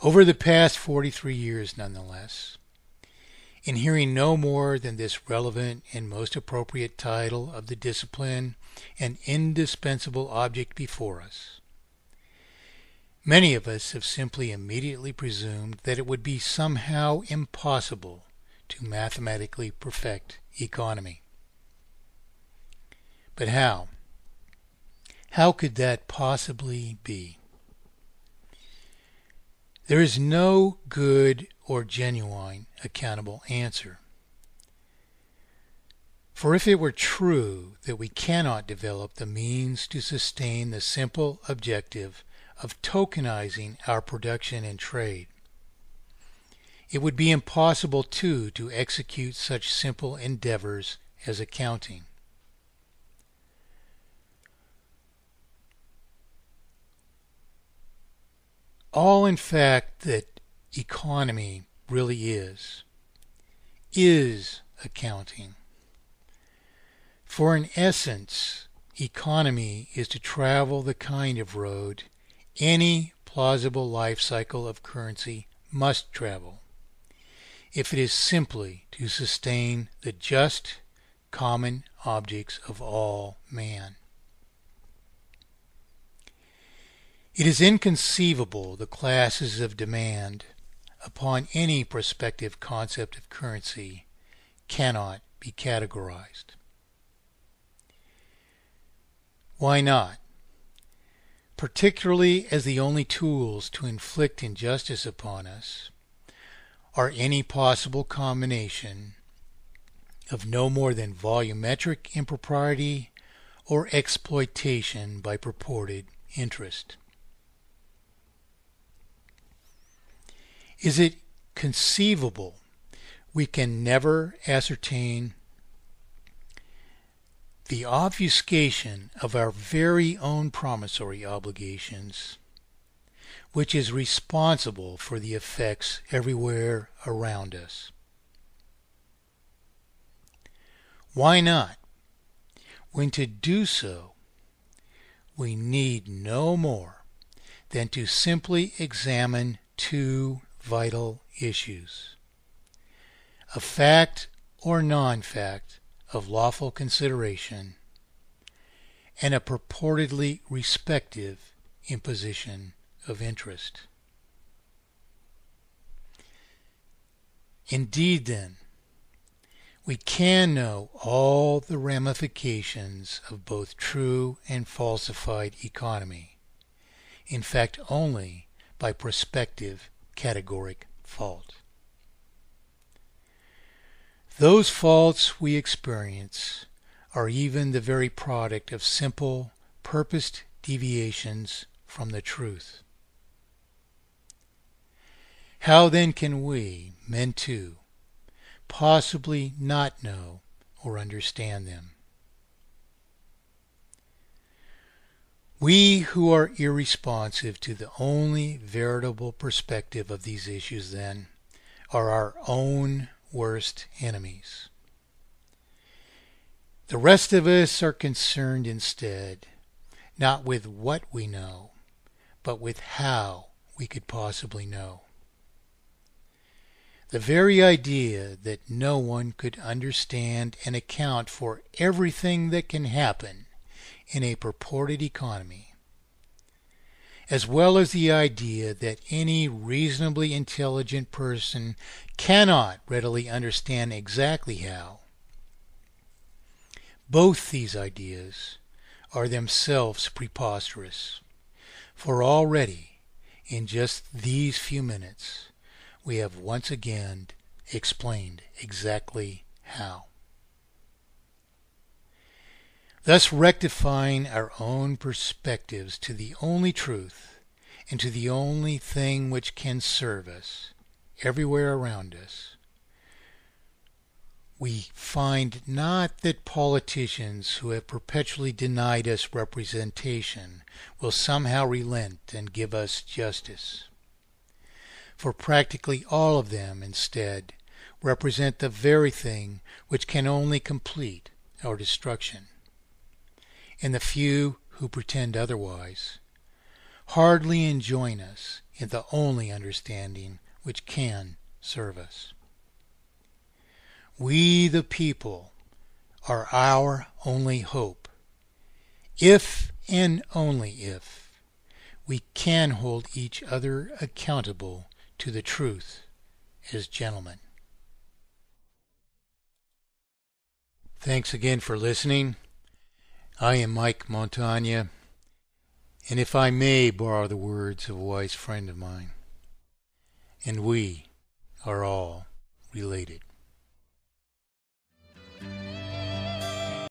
Over the past 43 years, nonetheless, in hearing no more than this relevant and most appropriate title of the discipline and indispensable object before us, many of us have simply immediately presumed that it would be somehow impossible to mathematically perfect economy. But how? How could that possibly be? There is no good or genuine accountable answer. For if it were true that we cannot develop the means to sustain the simple objective of tokenizing our production and trade, it would be impossible too to execute such simple endeavors as accounting. All, in fact, that economy really is accounting. For in essence, economy is to travel the kind of road any plausible life cycle of currency must travel, if it is simply to sustain the just common objects of all man. It is inconceivable the classes of demand upon any prospective concept of currency cannot be categorized. Why not? Particularly as the only tools to inflict injustice upon us are any possible combination of no more than volumetric impropriety or exploitation by purported interest. Is it conceivable we can never ascertain the obfuscation of our very own promissory obligations, which is responsible for the effects everywhere around us? Why not, when to do so we need no more than to simply examine two vital issues: a fact or non-fact of lawful consideration, and a purportedly respective imposition of interest. Indeed, then, we can know all the ramifications of both true and falsified economy, in fact only by prospective categoric fault. Those faults we experience are even the very product of simple, purposed deviations from the truth. How then can we, men too, possibly not know or understand them? We who are irresponsive to the only veritable perspective of these issues, then, are our own worst enemies. The rest of us are concerned instead, not with what we know, but with how we could possibly know. The very idea that no one could understand and account for everything that can happen in a purported economy, as well as the idea that any reasonably intelligent person cannot readily understand exactly how, both these ideas are themselves preposterous, for already, in just these few minutes, we have once again explained exactly how. Thus rectifying our own perspectives to the only truth and to the only thing which can serve us everywhere around us, we find not that politicians who have perpetually denied us representation will somehow relent and give us justice. For practically all of them, instead, represent the very thing which can only complete our destruction. And the few who pretend otherwise hardly enjoin us and the only understanding which can serve us. We the people are our only hope, if and only if we can hold each other accountable to the truth as gentlemen. Thanks again for listening. I am Mike Montagne, and if I may borrow the words of a wise friend of mine, and we are all related.